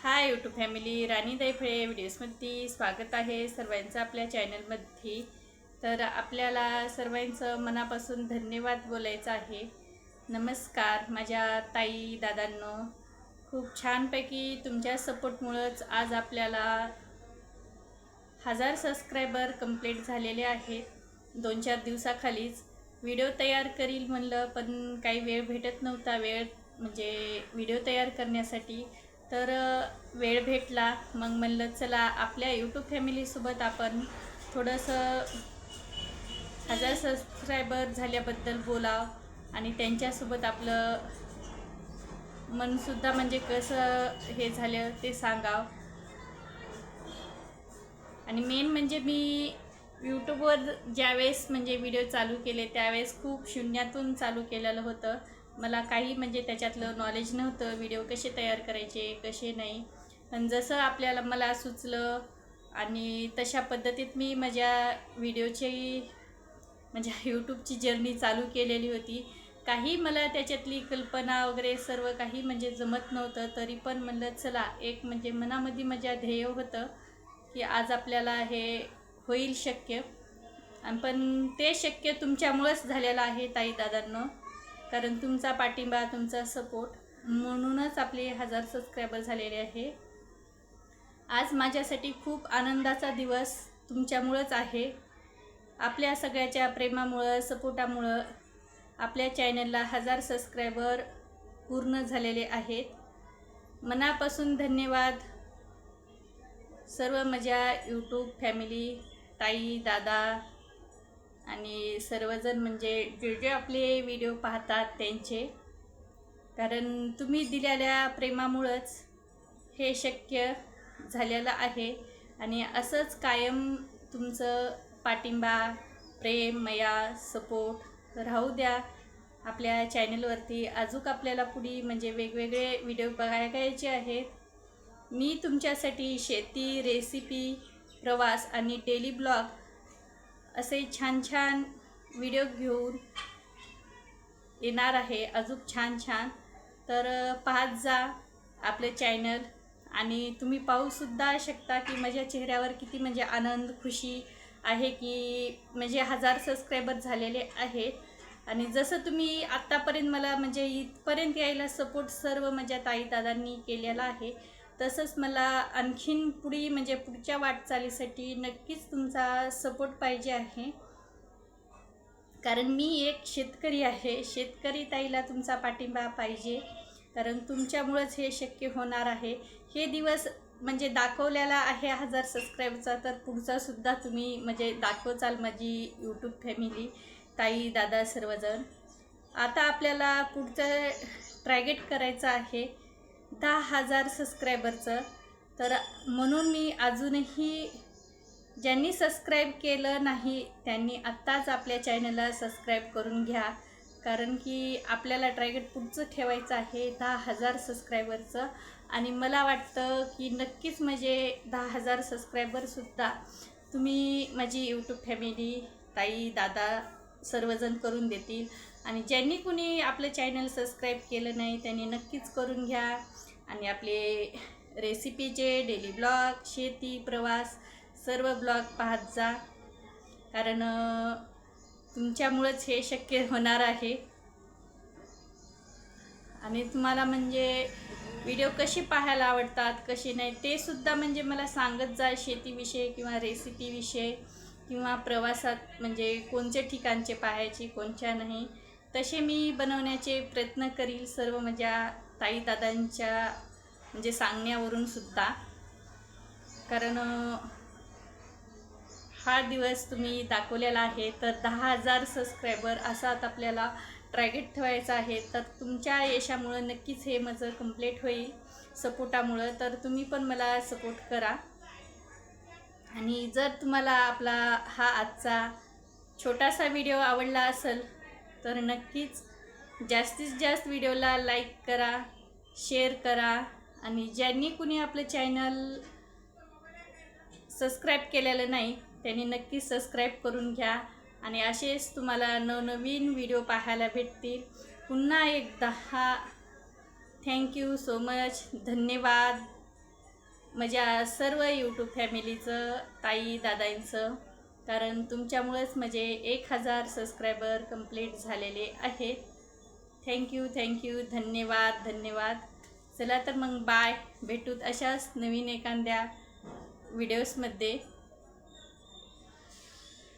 Hi YouTube family, राणी दैफळे व्हिडिओजमध्ये स्वागत आहे सर्वांचं आपल्या चॅनलमध्ये। तर आपल्याला सर्वांचं मनापासून धन्यवाद बोलायचं आहे। नमस्कार माझ्या ताई दादांनो, खूप छानपैकी तुमच्या सपोर्टमुळेच आज आपल्याला 1000 सबस्क्रायबर कंप्लीट झालेले आहेत। 2-4 दिवसाखालीच व्हिडिओ तयार करील म्हणलं, पण काही वेळ भेटत नव्हता, म्हणजे व्हिडिओ तयार करण्यासाठी। तर वेळ भेटला, मग म्हणलं चला आपल्या यूट्यूब फॅमिलीसोबत आपण थोडंसं 1000 सबस्क्रायबर झाल्याबद्दल बोलावं आणि त्यांच्यासोबत आपलं मनसुद्धा म्हणजे कसं हे झालं ते सांगावं। आणि मेन म्हणजे मी यूट्यूबवर ज्यावेळेस म्हणजे व्हिडिओ चालू केले त्यावेळेस खूप शून्यातून चालू केलेलं होतं। मला काही म्हणजे त्याच्यातलं नॉलेज नव्हतं, व्हिडिओ कसे तयार करायचे कसे नाही। पण जसं आपल्याला मला सुचलं आणि तशा पद्धतीत मी माझ्या व्हिडिओची म्हणजे यूट्यूबची जर्नी चालू केलेली होती। काही मला त्याच्यातली कल्पना वगैरे सर्व काही म्हणजे जमत नव्हतं, तरी पण म्हणलं चला एक म्हणजे मनामध्ये माझ्या ध्येय होतं की आज आपल्याला हे होईल शक्य। पण ते शक्य तुमच्यामुळेच झालेलं आहे ताई दादांनो, कारण तुमचा पाठिंबा तुमचा सपोर्ट म्हणूनच आपले 1000 सबस्क्रायबर झालेले आहे। आज माझ्यासाठी खूप आनंदाचा दिवस तुमच्यामुळेच आहे। आपल्या सगळ्याच्या प्रेमामुळं सपोर्टामुळं आपल्या चॅनलला 1000 सबस्क्रायबर पूर्ण झालेले आहेत। मनापासून धन्यवाद सर्व माझ्या यूट्यूब फॅमिली, ताई दादा आणि सर्वजण म्हणजे जे आपले व्हिडिओ पाहतात त्यांचे, कारण तुम्ही दिलेल्या प्रेमामुळंच हे शक्य झालेलं आहे। आणि असंच कायम तुमचं पाठिंबा प्रेम मया सपोर्ट राहू द्या आपल्या चॅनलवरती। अजून आपल्याला पुढे म्हणजे वेगवेगळे व्हिडिओ बघायचे आहेत। मी तुमच्यासाठी शेती रेसिपी प्रवास आणि डेली ब्लॉग असे छान छान व्हिडिओ घेऊन येणार आहे अजून छान छान। तर पाहत जा आपले चॅनल आणि तुम्ही पाहूसुद्धा शकता की माझ्या चेहऱ्यावर किती म्हणजे आनंद खुशी आहे की म्हणजे 1000 सबस्क्रायबर झालेले आहेत। आणि जसं तुम्ही आत्तापर्यंत मला म्हणजे इथपर्यंत यायला सपोर्ट सर्व माझ्या ताई दादांनी केलेला आहे, तसंच मला आणखीन पुढे म्हणजे पुढच्या वाटचालीसाठी नक्कीच तुमचा सपोर्ट पाहिजे आहे। कारण मी एक शेतकरी आहे, शेतकरी ताईला तुमचा पाठिंबा पाहिजे, कारण तुमच्यामुळेच हे शक्य होणार आहे। हे दिवस म्हणजे दाखवलेला आहे 1000 सबस्क्रायबरचा, तर पुढचासुद्धा तुम्ही म्हणजे दाखवचाल माझी यूट्यूब फॅमिली ताई दादा सर्वजण। आता आपल्याला पुढचं टार्गेट करायचं आहे 10,000 सबस्क्रायबरचं। तर म्हणून मी अजूनही ज्यांनी सबस्क्राईब केलं नाही त्यांनी आत्ताच आपल्या चॅनलला सबस्क्राईब करून घ्या, कारण की आपल्याला टार्गेट पुढचं ठेवायचं आहे 10,000 सबस्क्रायबरचं। आणि मला वाटतं की नक्कीच म्हणजे 10,000 सबस्क्रायबरसुद्धा तुम्ही माझी यूट्यूब फॅमिली ताई दादा सर्वजण करून देतील। आणि ज्यांनी कुणी आपलं चॅनल सबस्क्राईब केलं नाही त्यांनी नक्कीच करून घ्या। आणि आपले रेसिपीचे डेली ब्लॉग शेती प्रवास सर्व ब्लॉग पाहत जा, कारण तुमच्यामुळेच हे शक्य होणार आहे। आणि तुम्हाला म्हणजे व्हिडिओ कसे पाहायला आवडतात कसे नाही ते सुद्धा म्हणजे मला सांगत जा, शेतीविषयी किंवा रेसिपीविषयी किंवा प्रवासात म्हणजे कोणत्या ठिकाणचे पाहायचे कोणत्या नाही, तसे मी बनवण्याचे प्रयत्न करील सर्व माझ्या ताई दादांच्या म्हणजे सांगण्यावरून सुद्धा। कारण हा दिवस तुम्ही दाखवलेला आहे, तर 10,000 सबस्क्रायबर असा आता आपल्याला टार्गेट ठेवायचं आहे। तर तुमच्या यशामुळं नक्कीच हे माझं कंप्लीट होईल सपोर्टामुळं, तर तुम्ही पण मला सपोर्ट करा। आणि जर तुम्हाला आपला हा आजचा छोटासा व्हिडिओ आवडला असेल तर नक्कीच जास्तीत जास्त व्हिडिओला लाईक करा, शेअर करा। आणि ज्यांनी कुणी आपलं चॅनल सबस्क्राईब केलेलं नाही त्यांनी नक्की सबस्क्राईब करून घ्या। आणि असेच तुम्हाला नवनवीन व्हिडिओ पाहायला भेटतील। पुन्हा एकदा थँक्यू सो मच, धन्यवाद। माझ्या सर्व यूट्यूब फॅमिलीचं, ताई दादांचं, कारण तुमच्यामुळेच म्हणजे 1000 सबस्क्रायबर कंप्लीट झालेले आहेत. थँक्यू धन्यवाद धन्यवाद. चला तर मग बाय, भेटूत अशाच नवीन एखाद्या व्हिडिओजमध्ये.